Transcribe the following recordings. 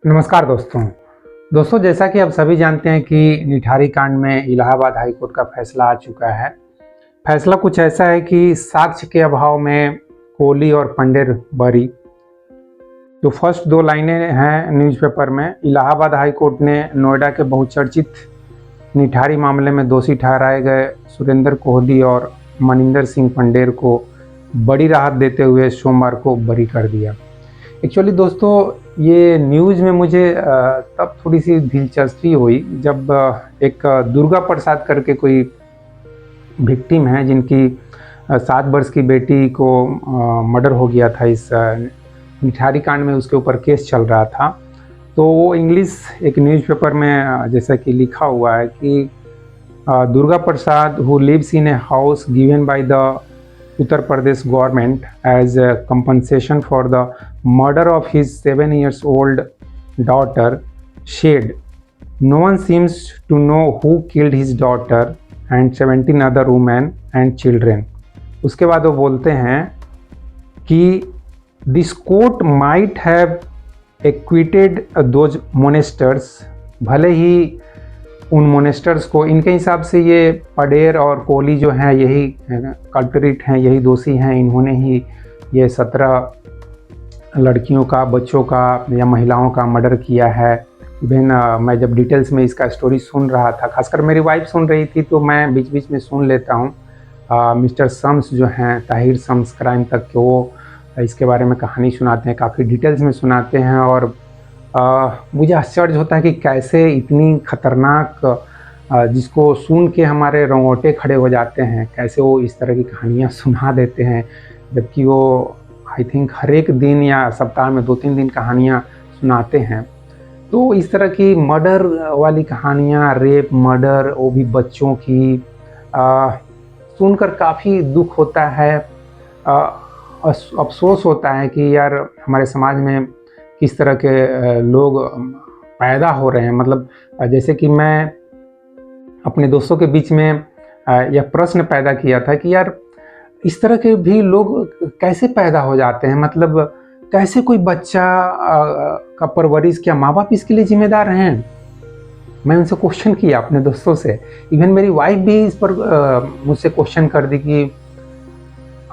नमस्कार दोस्तों जैसा कि आप सभी जानते हैं कि निठारी कांड में इलाहाबाद हाई कोर्ट का फैसला आ चुका है। फैसला कुछ ऐसा है कि साक्ष्य के अभाव में कोहली और पंडेर बरी। जो फर्स्ट दो लाइनें हैं न्यूज़पेपर में, इलाहाबाद हाई कोर्ट ने नोएडा के बहुचर्चित निठारी मामले में दोषी ठहराए गए सुरेंद्र कोहली और मनिंदर सिंह पंडेर को बड़ी राहत देते हुए सोमवार को बरी कर दिया। एक्चुअली दोस्तों, ये न्यूज़ में मुझे तब थोड़ी सी दिलचस्पी हुई जब एक दुर्गा प्रसाद करके कोई विक्टिम है जिनकी 7 वर्ष की बेटी को मर्डर हो गया था। इस निठारी कांड में उसके ऊपर केस चल रहा था। तो वो इंग्लिश एक न्यूज़पेपर में जैसा कि लिखा हुआ है कि Durga Prasad who lives in a house given by the Uttar Pradesh government as a compensation for the murder of his 7-year-old daughter said, "No one seems to know who killed his daughter and 17 other women and children." उसके बाद वो बोलते हैं कि this court might have acquitted those monsters, भले ही उन मोनेस्टर्स को, इनके हिसाब से ये पंडेर और कोहली जो हैं यही कल्प्रिट हैं, यही दोषी हैं। इन्होंने ही ये 17 लड़कियों का, बच्चों का या महिलाओं का मर्डर किया है। इवन मैं जब डिटेल्स में इसका स्टोरी सुन रहा था, खासकर मेरी वाइफ सुन रही थी तो मैं बीच बीच में सुन लेता हूँ। मिस्टर शम्स जो हैं, ताहिर शम्स क्राइम तक के, वो इसके बारे में कहानी सुनाते हैं, काफ़ी डिटेल्स में सुनाते हैं। और मुझे आश्चर्य होता है कि कैसे इतनी खतरनाक, जिसको सुन के हमारे रोंगटे खड़े हो जाते हैं, कैसे वो इस तरह की कहानियाँ सुना देते हैं, जबकि वो आई थिंक हर एक दिन या सप्ताह में 2-3 दिन कहानियाँ सुनाते हैं। तो इस तरह की मर्डर वाली कहानियाँ, रेप, मर्डर, वो भी बच्चों की, सुनकर काफ़ी दुख होता है। अफसोस होता है कि यार हमारे समाज में किस तरह के लोग पैदा हो रहे हैं। मतलब जैसे कि मैं अपने दोस्तों के बीच में यह प्रश्न पैदा किया था कि यार इस तरह के भी लोग कैसे पैदा हो जाते हैं। मतलब कैसे कोई बच्चा का परवरिश, क्या माँ बाप इसके लिए जिम्मेदार हैं? मैं उनसे क्वेश्चन किया अपने दोस्तों से। इवन मेरी वाइफ भी इस पर मुझसे क्वेश्चन कर दी कि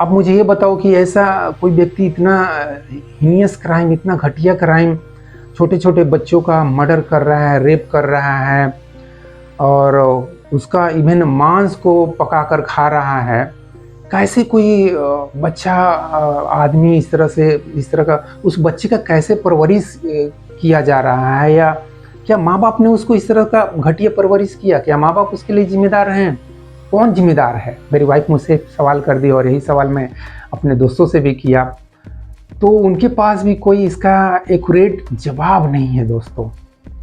अब मुझे ये बताओ कि ऐसा कोई व्यक्ति इतना हीनियस क्राइम, इतना घटिया क्राइम, छोटे छोटे बच्चों का मर्डर कर रहा है, रेप कर रहा है और उसका इवन मांस को पकाकर खा रहा है। कैसे कोई बच्चा, आदमी इस तरह का उस बच्चे का कैसे परवरिश किया जा रहा है? या क्या माँ बाप ने उसको इस तरह का घटिया परवरिश किया? क्या माँ बाप उसके लिए जिम्मेदार हैं? कौन जिम्मेदार है? मेरी वाइफ मुझसे सवाल कर दी और यही सवाल मैं अपने दोस्तों से भी किया। तो उनके पास भी कोई इसका एक्यूरेट जवाब नहीं है दोस्तों।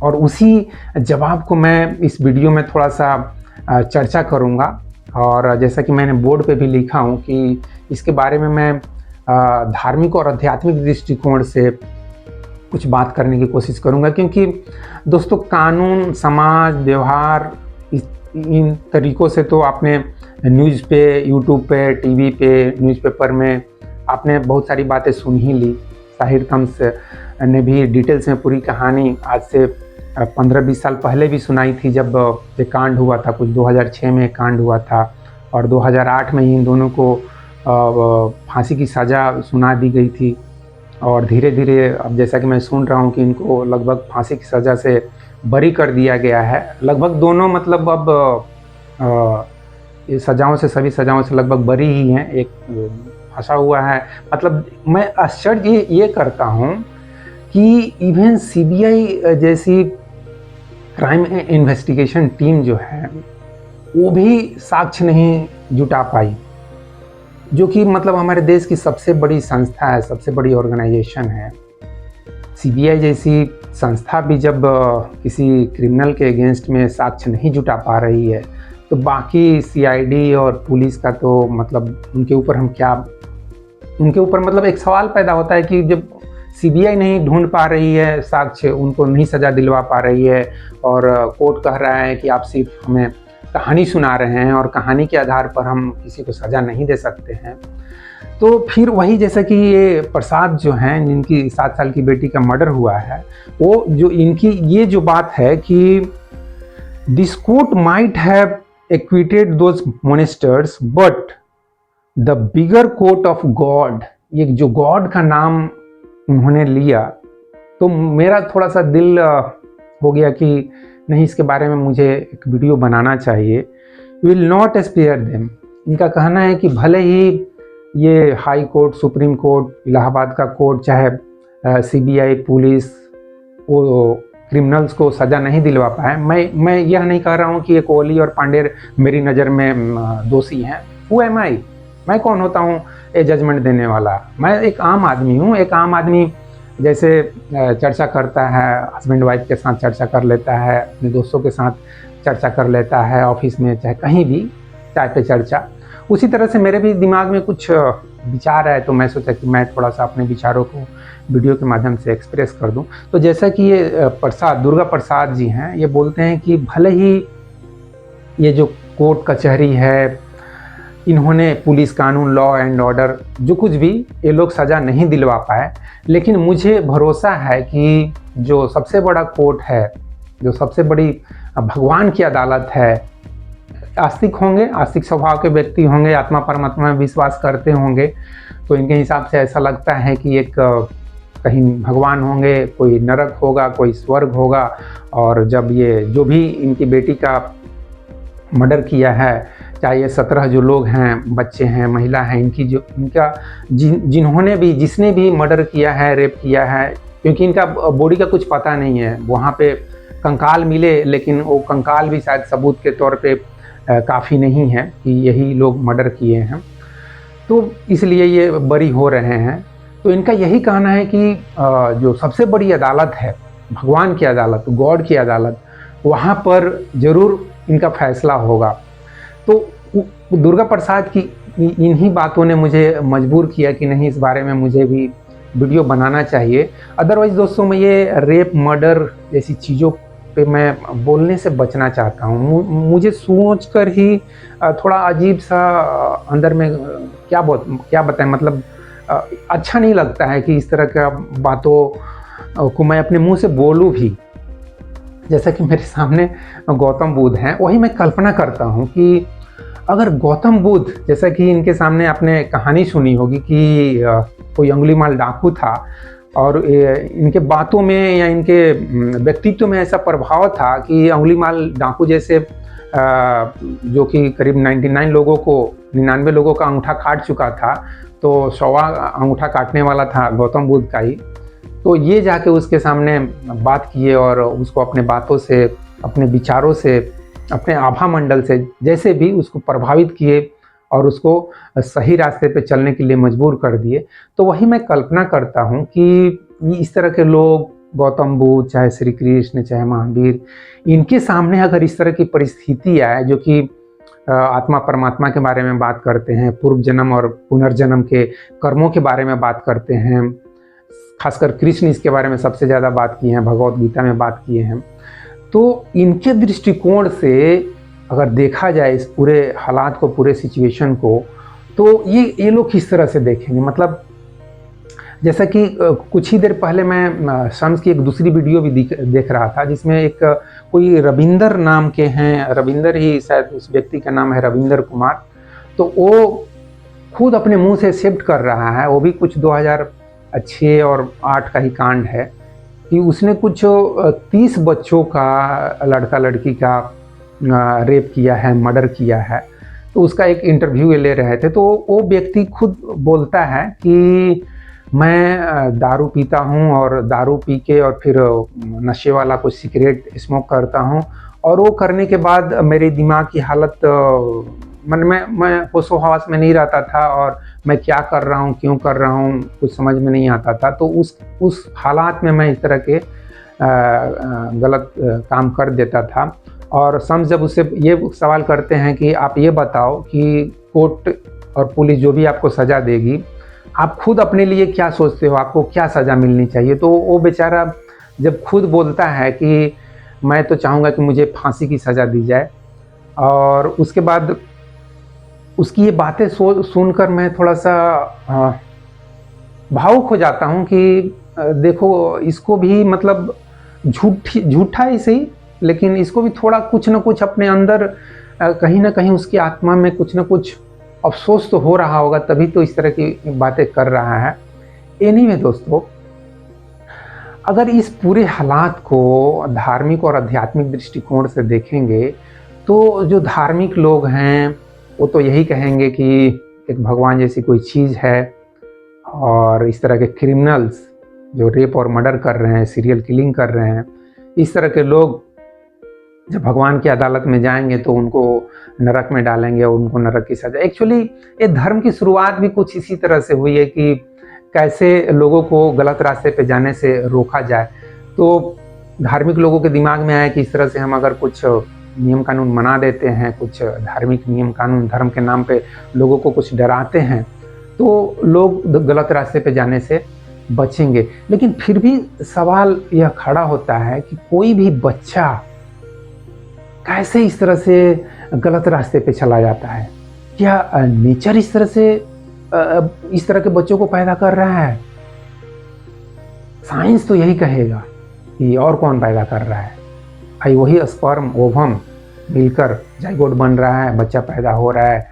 और उसी जवाब को मैं इस वीडियो में थोड़ा सा चर्चा करूंगा। और जैसा कि मैंने बोर्ड पे भी लिखा हूं कि इसके बारे में मैं धार्मिक और आध्यात्मिक दृष्टिकोण से कुछ बात करने की कोशिश करूंगा। क्योंकि दोस्तों, कानून, समाज, व्यवहार, इन तरीक़ों से तो आपने न्यूज़ पे, यूट्यूब पे, टीवी पे, न्यूज़पेपर में आपने बहुत सारी बातें सुन ही ली। ताहिर शम्स ने भी डिटेल्स में पूरी कहानी आज से 15-20 साल पहले भी सुनाई थी, जब ये कांड हुआ था। कुछ 2006 में कांड हुआ था और 2008 में ही इन दोनों को फांसी की सज़ा सुना दी गई थी। और धीरे धीरे अब जैसा कि मैं सुन रहा हूँ कि इनको लगभग फांसी की सज़ा से बरी कर दिया गया है। लगभग दोनों, मतलब अब सज़ाओं से, सभी सज़ाओं से लगभग बरी ही हैं। एक फंसा हुआ है। मतलब मैं आश्चर्य ये करता हूँ कि इवन सीबीआई जैसी क्राइम इन्वेस्टिगेशन टीम जो है वो भी साक्ष्य नहीं जुटा पाई, जो कि मतलब हमारे देश की सबसे बड़ी संस्था है, सबसे बड़ी ऑर्गेनाइजेशन है। सीबीआई जैसी संस्था भी जब किसी क्रिमिनल के अगेंस्ट में साक्ष्य नहीं जुटा पा रही है, तो बाकी सीआईडी और पुलिस का तो मतलब उनके ऊपर मतलब एक सवाल पैदा होता है कि जब सीबीआई नहीं ढूंढ पा रही है साक्ष्य, उनको नहीं सज़ा दिलवा पा रही है और कोर्ट कह रहा है कि आप सिर्फ हमें कहानी सुना रहे हैं और कहानी के आधार पर हम किसी को सज़ा नहीं दे सकते हैं, तो फिर वही जैसा कि ये प्रसाद जो हैं, जिनकी 7 साल की बेटी का मर्डर हुआ है, वो जो इनकी ये जो बात है कि this court might have acquitted those मोनेस्टर्स but the bigger court of God, ये जो गॉड का नाम उन्होंने लिया, तो मेरा थोड़ा सा दिल हो गया कि नहीं, इसके बारे में मुझे एक वीडियो बनाना चाहिए। Will not spare them. इनका कहना है कि भले ही ये high court, supreme court, Allahabad का कोर्ट, चाहे सीबीआई, पुलिस वो क्रिमिनल्स को सज़ा नहीं दिलवा पाए, मैं यह नहीं कह रहा हूँ कि ये कोहली और पांडे मेरी नज़र में दोषी हैं। हु एम आई, मैं कौन होता हूँ ये जजमेंट देने वाला। मैं एक आम आदमी हूँ। एक आम आदमी जैसे चर्चा करता है, हस्बैंड वाइफ के साथ चर्चा कर लेता है, अपने दोस्तों के साथ चर्चा कर लेता है, ऑफिस में चाहे कहीं भी चाय पे चर्चा, उसी तरह से मेरे भी दिमाग में कुछ विचार आए तो मैं सोचा कि मैं थोड़ा सा अपने विचारों को वीडियो के माध्यम से एक्सप्रेस कर दूं। तो जैसा कि ये प्रसाद, दुर्गा प्रसाद जी हैं, ये बोलते हैं कि भले ही ये जो कोर्ट कचहरी है, इन्होंने पुलिस, कानून, लॉ एंड ऑर्डर, जो कुछ भी ये लोग सज़ा नहीं दिलवा पाए, लेकिन मुझे भरोसा है कि जो सबसे बड़ा कोर्ट है, जो सबसे बड़ी भगवान की अदालत है, आस्तिक होंगे, आस्तिक स्वभाव के व्यक्ति होंगे, आत्मा परमात्मा में विश्वास करते होंगे, तो इनके हिसाब से ऐसा लगता है कि एक कहीं भगवान होंगे, कोई नरक होगा, कोई स्वर्ग होगा। और जब ये जो भी इनकी बेटी का मर्डर किया है, चाहे ये 17 जो लोग हैं, बच्चे हैं, महिला हैं, जिसने भी मर्डर किया है, रेप किया है, क्योंकि इनका बॉडी का कुछ पता नहीं है, वहाँ पे कंकाल मिले, लेकिन वो कंकाल भी शायद सबूत के तौर पे काफ़ी नहीं है कि यही लोग मर्डर किए हैं, तो इसलिए ये बरी हो रहे हैं। तो इनका यही कहना है कि जो सबसे बड़ी अदालत है, भगवान की अदालत, गॉड की अदालत, वहाँ पर ज़रूर इनका फैसला होगा। तो दुर्गा प्रसाद की इन्हीं बातों ने मुझे मजबूर किया कि नहीं, इस बारे में मुझे भी वीडियो बनाना चाहिए। अदरवाइज़ दोस्तों, मैं ये रेप, मर्डर जैसी चीज़ों पे मैं बोलने से बचना चाहता हूँ। मुझे सोच कर ही थोड़ा अजीब सा अंदर में क्या बताएं, मतलब अच्छा नहीं लगता है कि इस तरह का बातों को मैं अपने मुंह से बोलूँ भी। जैसा कि मेरे सामने गौतम बुद्ध हैं, वही मैं कल्पना करता हूँ कि अगर गौतम बुद्ध, जैसा कि इनके सामने आपने कहानी सुनी होगी कि कोई अंगुलीमाल डाकू था और इनके बातों में या इनके व्यक्तित्व में ऐसा प्रभाव था कि अंगुलीमाल डाकू जैसे जो कि करीब 99 लोगों का अंगूठा काट चुका था, तो 100वां अंगूठा काटने वाला था गौतम बुद्ध का ही। तो ये जाके उसके सामने बात किए और उसको अपने बातों से, अपने विचारों से, अपने आभा मंडल से जैसे भी उसको प्रभावित किए और उसको सही रास्ते पे चलने के लिए मजबूर कर दिए। तो वही मैं कल्पना करता हूँ कि इस तरह के लोग, गौतम बुद्ध, चाहे श्री कृष्ण, चाहे महावीर, इनके सामने अगर इस तरह की परिस्थिति आए, जो कि आत्मा परमात्मा के बारे में बात करते हैं, पूर्व जन्म और पुनर्जन्म के कर्मों के बारे में बात करते हैं, खासकर कृष्ण इसके बारे में सबसे ज़्यादा बात की है, भगवत गीता में बात किए हैं, तो इनके दृष्टिकोण से अगर देखा जाए इस पूरे हालात को, पूरे सिचुएशन को, तो ये लोग किस तरह से देखेंगे। मतलब जैसा कि कुछ ही देर पहले मैं शम्स की एक दूसरी वीडियो भी देख रहा था, जिसमें एक कोई रविंदर नाम के हैं, रविंदर ही शायद उस व्यक्ति का नाम है, रविंदर कुमार। तो वो खुद अपने मुंह से एक्सेप्ट कर रहा है, वो भी कुछ 2006 और 8 का ही कांड है, कि उसने कुछ 30 बच्चों का, लड़का लड़की का रेप किया है, मर्डर किया है। तो उसका एक इंटरव्यू ले रहे थे, तो वो व्यक्ति खुद बोलता है कि मैं दारू पीता हूँ और दारू पी के और फिर नशे वाला कुछ सिगरेट स्मोक करता हूँ, और वो करने के बाद मेरे दिमाग की हालत, मैं होशो हवास में नहीं रहता था और मैं क्या कर रहा हूँ, क्यों कर रहा हूँ, कुछ समझ में नहीं आता था। तो उस हालात में मैं इस तरह के गलत काम कर देता था। और शम्स जब उससे ये सवाल करते हैं कि आप ये बताओ कि कोर्ट और पुलिस जो भी आपको सज़ा देगी, आप खुद अपने लिए क्या सोचते हो, आपको क्या सज़ा मिलनी चाहिए। तो वो बेचारा जब खुद बोलता है कि मैं तो चाहूँगा कि मुझे फांसी की सज़ा दी जाए, और उसके बाद उसकी ये बातें सुनकर मैं थोड़ा सा भावुक हो जाता हूँ कि देखो इसको भी मतलब झूठा ही सही, लेकिन इसको भी थोड़ा कुछ ना कुछ अपने अंदर कहीं ना कहीं उसकी आत्मा में कुछ ना कुछ अफसोस तो हो रहा होगा, तभी तो इस तरह की बातें कर रहा है। एनीवे दोस्तों, अगर इस पूरे हालात को धार्मिक और आध्यात्मिक दृष्टिकोण से देखेंगे तो जो धार्मिक लोग हैं वो तो यही कहेंगे कि एक भगवान जैसी कोई चीज़ है, और इस तरह के क्रिमिनल्स जो रेप और मर्डर कर रहे हैं, सीरियल किलिंग कर रहे हैं, इस तरह के लोग जब भगवान की अदालत में जाएंगे तो उनको नरक में डालेंगे और उनको नरक की सजा। एक्चुअली ये धर्म की शुरुआत भी कुछ इसी तरह से हुई है कि कैसे लोगों को गलत रास्ते पे जाने से रोका जाए। तो धार्मिक लोगों के दिमाग में आया कि इस तरह से हम अगर कुछ नियम कानून बना देते हैं, कुछ धार्मिक नियम कानून धर्म के नाम पे लोगों को कुछ डराते हैं, तो लोग गलत रास्ते पे जाने से बचेंगे। लेकिन फिर भी सवाल यह खड़ा होता है कि कोई भी बच्चा कैसे इस तरह से गलत रास्ते पे चला जाता है? क्या नेचर इस तरह से इस तरह के बच्चों को पैदा कर रहा है? साइंस तो यही कहेगा कि और कौन पैदा कर रहा है? भाई वही स्पर्म ओवम मिलकर जाइगोट बन रहा है, बच्चा पैदा हो रहा है।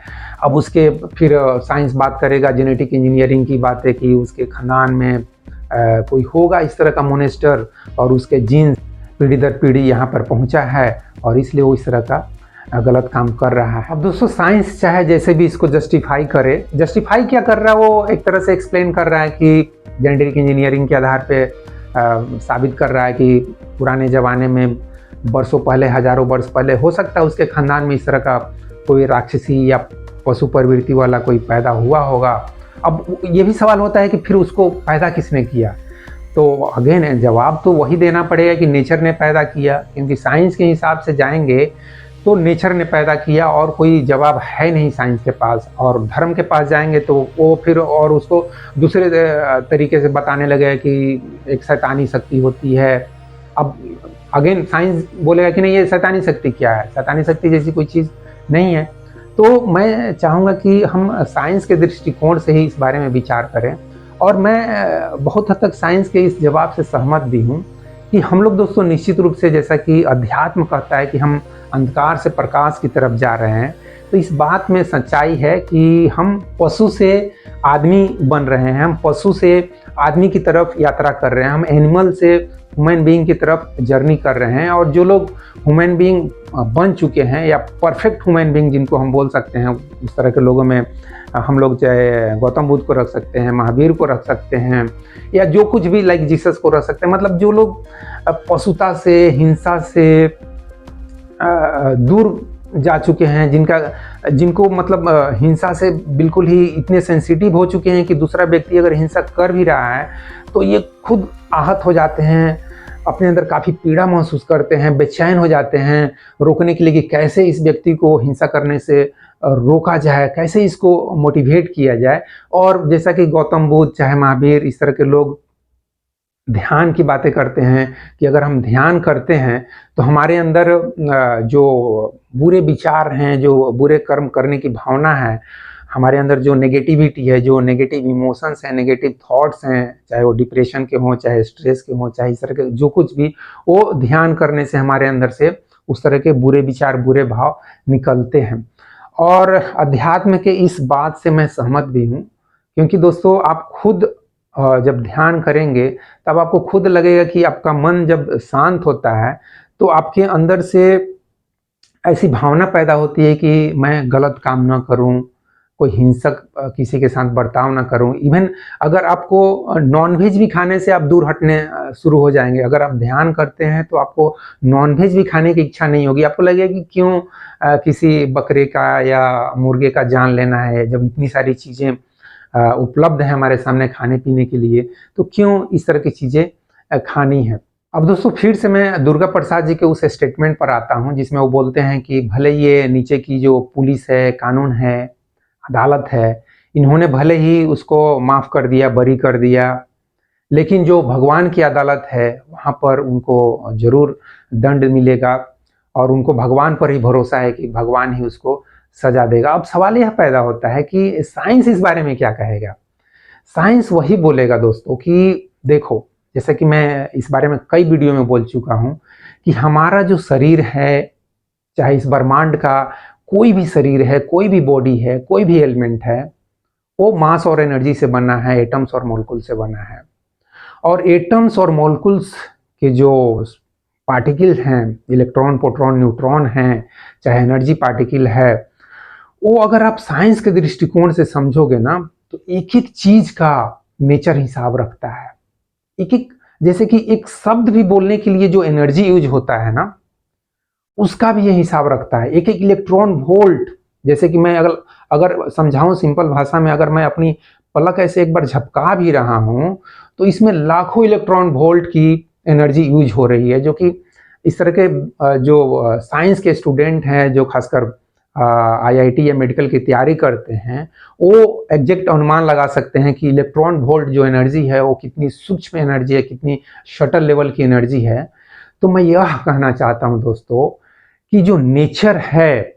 अब उसके फिर साइंस बात करेगा जेनेटिक इंजीनियरिंग की बातें कि उसके खानदान में कोई होगा इस तरह का मोनेस्टर और उसके जीन्स पीढ़ी दर पीढ़ी यहाँ पर पहुँचा है और इसलिए वो इस तरह का गलत काम कर रहा है। अब दोस्तों साइंस चाहे जैसे भी इसको जस्टिफाई करे, जस्टिफाई क्या कर रहा है, वो एक तरह से एक्सप्लेन कर रहा है कि जेनेटिक इंजीनियरिंग के आधार पे साबित कर रहा है कि पुराने ज़माने में वर्षों पहले, हजारों वर्ष पहले हो सकता है उसके खानदान में इस तरह का कोई राक्षसी या पशु प्रवृत्ति वाला कोई पैदा हुआ होगा। अब ये भी सवाल होता है कि फिर उसको पैदा किसने किया? तो अगेन जवाब तो वही देना पड़ेगा कि नेचर ने पैदा किया, क्योंकि साइंस के हिसाब से जाएंगे तो नेचर ने पैदा किया और कोई जवाब है नहीं साइंस के पास। और धर्म के पास जाएंगे तो वो फिर और उसको दूसरे तरीके से बताने लगे कि एक शैतानी शक्ति होती है। अब अगेन साइंस बोलेगा कि नहीं ये शैतानी शक्ति क्या है, शैतानी शक्ति जैसी कोई चीज़ नहीं है। तो मैं चाहूँगा कि हम साइंस के दृष्टिकोण से ही इस बारे में विचार करें, और मैं बहुत हद तक साइंस के इस जवाब से सहमत भी हूँ कि हम लोग दोस्तों निश्चित रूप से, जैसा कि अध्यात्म कहता है कि हम अंधकार से प्रकाश की तरफ जा रहे हैं, तो इस बात में सच्चाई है कि हम पशु से आदमी बन रहे हैं, हम पशु से आदमी की तरफ यात्रा कर रहे हैं, हम एनिमल से ह्यूमन बीइंग की तरफ जर्नी कर रहे हैं। और जो लोग ह्यूमन बीइंग बन चुके हैं या परफेक्ट ह्यूमन बीइंग जिनको हम बोल सकते हैं, उस तरह के लोगों में हम लोग चाहे गौतम बुद्ध को रख सकते हैं, महावीर को रख सकते हैं, या जो कुछ भी लाइक जीसस को रख सकते हैं। मतलब जो लोग पशुता से, हिंसा से दूर जा चुके हैं, जिनको मतलब हिंसा से बिल्कुल ही इतने सेंसिटिव हो चुके हैं कि दूसरा व्यक्ति अगर हिंसा कर भी रहा है तो ये खुद आहत हो जाते हैं, अपने अंदर काफ़ी पीड़ा महसूस करते हैं, बेचैन हो जाते हैं रोकने के लिए कि कैसे इस व्यक्ति को हिंसा करने से रोका जाए, कैसे इसको मोटिवेट किया जाए। और जैसा कि गौतम बुद्ध चाहे महावीर, इस तरह के लोग ध्यान की बातें करते हैं कि अगर हम ध्यान करते हैं तो हमारे अंदर जो बुरे विचार हैं, जो बुरे कर्म करने की भावना है, हमारे अंदर जो नेगेटिविटी है, जो नेगेटिव इमोशंस हैं, नेगेटिव थॉट्स हैं, चाहे वो डिप्रेशन के हों, चाहे स्ट्रेस के हों, चाहे इस तरह के जो कुछ भी, वो ध्यान करने से हमारे अंदर से उस तरह के बुरे विचार, बुरे भाव निकलते हैं। और अध्यात्म के इस बात से मैं सहमत भी हूँ, क्योंकि दोस्तों आप खुद जब ध्यान करेंगे तब आपको खुद लगेगा कि आपका मन जब शांत होता है तो आपके अंदर से ऐसी भावना पैदा होती है कि मैं गलत काम ना करूं, कोई हिंसक किसी के साथ बर्ताव ना करूं। इवन अगर आपको नॉनवेज भी खाने से आप दूर हटने शुरू हो जाएंगे। अगर आप ध्यान करते हैं तो आपको नॉनवेज भी खाने की इच्छा नहीं होगी। आपको लगेगा कि क्यों किसी बकरे का या मुर्गे का जान लेना है, जब इतनी सारी चीज़ें उपलब्ध है हमारे सामने खाने पीने के लिए, तो क्यों इस तरह की चीज़ें खानी है। अब दोस्तों फिर से मैं दुर्गा प्रसाद जी के उस स्टेटमेंट पर आता हूं जिसमें वो बोलते हैं कि भले ये नीचे की जो पुलिस है, कानून है, अदालत है, इन्होंने भले ही उसको माफ़ कर दिया, बरी कर दिया, लेकिन जो भगवान की अदालत है वहाँ पर उनको ज़रूर दंड मिलेगा। और उनको भगवान पर ही भरोसा है कि भगवान ही उसको सजा देगा। अब सवाल यह पैदा होता है कि साइंस इस बारे में क्या कहेगा। साइंस वही बोलेगा दोस्तों कि देखो, जैसे कि मैं इस बारे में कई वीडियो में बोल चुका हूं कि हमारा जो शरीर है, चाहे इस ब्रह्मांड का कोई भी शरीर है, कोई भी बॉडी है, कोई भी एलिमेंट है, वो मास और एनर्जी से बना है, एटम्स और मॉलिक्यूल से बना है। और एटम्स और मॉलिक्यूल्स के जो पार्टिकल हैं, इलेक्ट्रॉन, प्रोटॉन, न्यूट्रॉन हैं, चाहे एनर्जी पार्टिकल है, वो अगर आप साइंस के दृष्टिकोण से समझोगे ना, तो एक एक चीज का नेचर हिसाब रखता है। एक एक, जैसे कि एक शब्द भी बोलने के लिए जो एनर्जी यूज होता है ना, उसका भी ये हिसाब रखता है। एक एक इलेक्ट्रॉन वोल्ट, जैसे कि मैं अगर समझाऊं सिंपल भाषा में, अगर मैं अपनी पलक ऐसे एक बार झपका भी रहा हूं तो इसमें लाखों इलेक्ट्रॉन वोल्ट की एनर्जी यूज हो रही है, जो कि इस तरह के जो साइंस के स्टूडेंट हैं, जो खासकर आईआईटी या मेडिकल की तैयारी करते हैं, वो एग्जैक्ट अनुमान लगा सकते हैं कि इलेक्ट्रॉन वोल्ट जो एनर्जी है वो कितनी सूक्ष्म एनर्जी है, कितनी शटल लेवल की एनर्जी है। तो मैं यह कहना चाहता हूं दोस्तों कि जो नेचर है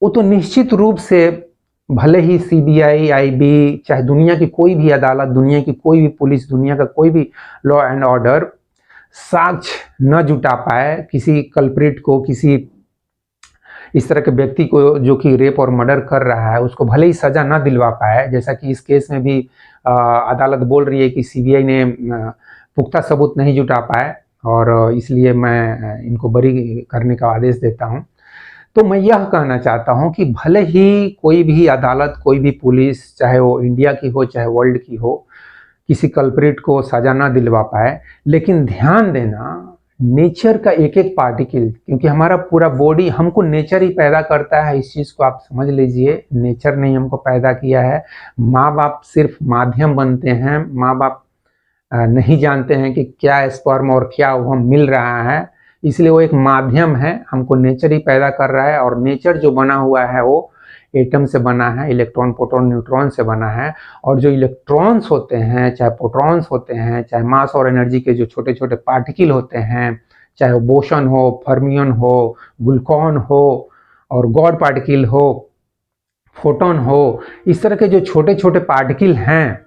वो तो निश्चित रूप से, भले ही सीबीआई, आईबी, चाहे दुनिया की कोई भी अदालत, दुनिया की कोई भी पुलिस, दुनिया का कोई भी लॉ एंड ऑर्डर साक्ष्य न जुटा पाए किसी कल्प्रिट को, किसी इस तरह के व्यक्ति को जो कि रेप और मर्डर कर रहा है, उसको भले ही सजा न दिलवा पाए, जैसा कि इस केस में भी अदालत बोल रही है कि सीबीआई ने पुख्ता सबूत नहीं जुटा पाए और इसलिए मैं इनको बरी करने का आदेश देता हूं। तो मैं यह कहना चाहता हूं कि भले ही कोई भी अदालत, कोई भी पुलिस, चाहे वो इंडिया की हो चाहे वर्ल्ड की हो, किसी कल्प्रिट को सजा ना दिलवा पाए, लेकिन ध्यान देना नेचर का एक एक पार्टिकल, क्योंकि हमारा पूरा बॉडी, हमको नेचर ही पैदा करता है, इस चीज़ को आप समझ लीजिए। नेचर ने हमको पैदा किया है। माँ बाप सिर्फ माध्यम बनते हैं। माँ बाप नहीं जानते हैं कि क्या स्पर्म और क्या वो मिल रहा है, इसलिए वो एक माध्यम है। हमको नेचर ही पैदा कर रहा है और नेचर जो बना हुआ है वो एटम से बना है, इलेक्ट्रॉन, प्रोटॉन, न्यूट्रॉन से बना है। और जो इलेक्ट्रॉन्स होते हैं, चाहे प्रोटॉन्स होते हैं, चाहे मास और एनर्जी के जो छोटे छोटे पार्टिकल होते हैं, चाहे वो बोसन हो, फर्मियन हो, ग्लूकॉन हो और गॉड पार्टिकल हो, फोटोन हो, इस तरह के जो छोटे छोटे पार्टिकल हैं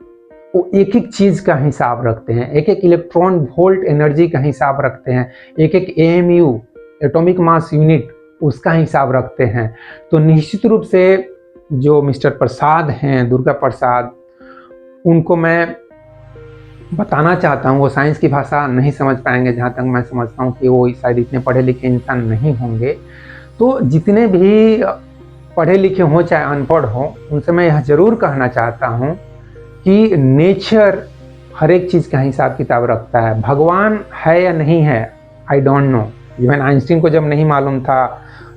वो एक एक चीज का हिसाब रखते हैं, एक एक इलेक्ट्रॉन वोल्ट एनर्जी का हिसाब रखते हैं, एक एक एएमयू, एटॉमिक मास यूनिट, उसका हिसाब रखते हैं। तो निश्चित रूप से जो मिस्टर प्रसाद हैं, दुर्गा प्रसाद, उनको मैं बताना चाहता हूँ, वो साइंस की भाषा नहीं समझ पाएंगे, जहाँ तक मैं समझता हूँ कि वो शायद इतने पढ़े लिखे इंसान नहीं होंगे। तो जितने भी पढ़े लिखे हों चाहे अनपढ़ हों, उनसे मैं यह जरूर कहना चाहता हूँ कि नेचर हर एक चीज़ का हिसाब किताब रखता है। भगवान है या नहीं है, I don't know. Even Einstein को जब नहीं मालूम था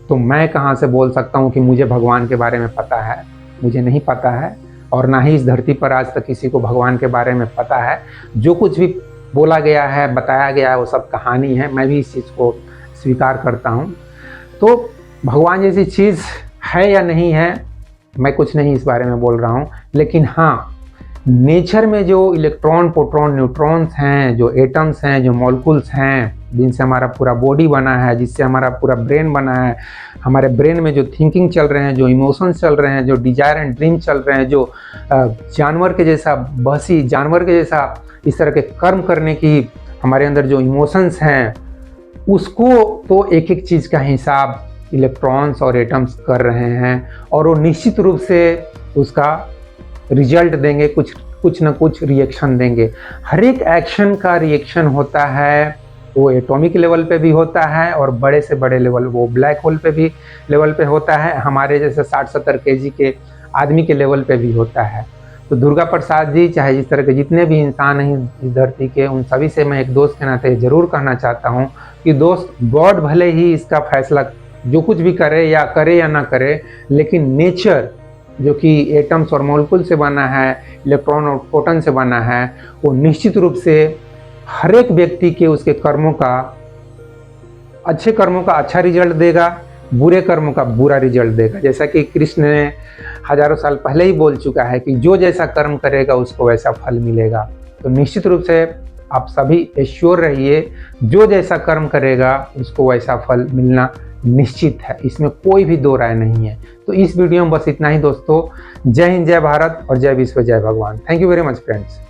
तो मैं कहाँ से बोल सकता हूँ कि मुझे भगवान के बारे में पता है। मुझे नहीं पता है और ना ही इस धरती पर आज तक किसी को भगवान के बारे में पता है। जो कुछ भी बोला गया है, बताया गया है, वो सब कहानी है। मैं भी इस चीज़ को स्वीकार करता हूँ। तो भगवान जैसी चीज़ है या नहीं है, मैं कुछ नहीं इस बारे में बोल रहा हूँ। लेकिन हाँ, नेचर में जो इलेक्ट्रॉन, प्रोटॉन, न्यूट्रॉन्स हैं, जो एटम्स हैं, जो मॉलिक्यूल्स हैं, जिनसे हमारा पूरा बॉडी बना है, जिससे हमारा पूरा ब्रेन बना है, हमारे ब्रेन में जो थिंकिंग चल रहे हैं, जो इमोशंस चल रहे हैं, जो डिजायर एंड ड्रीम चल रहे हैं, जो जानवर के जैसा बहसी, जानवर के जैसा इस तरह के कर्म करने की हमारे अंदर जो इमोशंस हैं, उसको तो एक एक चीज़ का हिसाब इलेक्ट्रॉन्स और एटम्स कर रहे हैं और वो निश्चित रूप से उसका रिजल्ट देंगे, कुछ ना कुछ रिएक्शन देंगे। हर एक एक्शन का रिएक्शन होता है, वो एटॉमिक लेवल पे भी होता है और बड़े से बड़े लेवल, वो ब्लैक होल पे भी लेवल पे होता है, हमारे जैसे 60-70 केजी के आदमी के लेवल पे भी होता है। तो दुर्गा प्रसाद जी, चाहे जिस तरह के जितने भी इंसान हैं इस धरती के, उन सभी से मैं एक दोस्त के नाते जरूर कहना चाहता हूँ कि दोस्त, गॉड भले ही इसका फैसला जो कुछ भी करे या ना करे, लेकिन नेचर जो कि एटम्स और मॉलिक्यूल से बना है, इलेक्ट्रॉन और प्रोटॉन से बना है, वो निश्चित रूप से हर एक व्यक्ति के उसके कर्मों का, अच्छे कर्मों का अच्छा रिजल्ट देगा, बुरे कर्मों का बुरा रिजल्ट देगा। जैसा कि कृष्ण ने हजारों साल पहले ही बोल चुका है कि जो जैसा कर्म करेगा उसको वैसा फल मिलेगा। तो निश्चित रूप से आप सभी एश्योर रहिए, जो जैसा कर्म करेगा उसको वैसा फल मिलना निश्चित है, इसमें कोई भी दो राय नहीं है। तो इस वीडियो में बस इतना ही दोस्तों। जय हिंद, जय भारत और जय विश्व, जय भगवान। Thank you very much friends.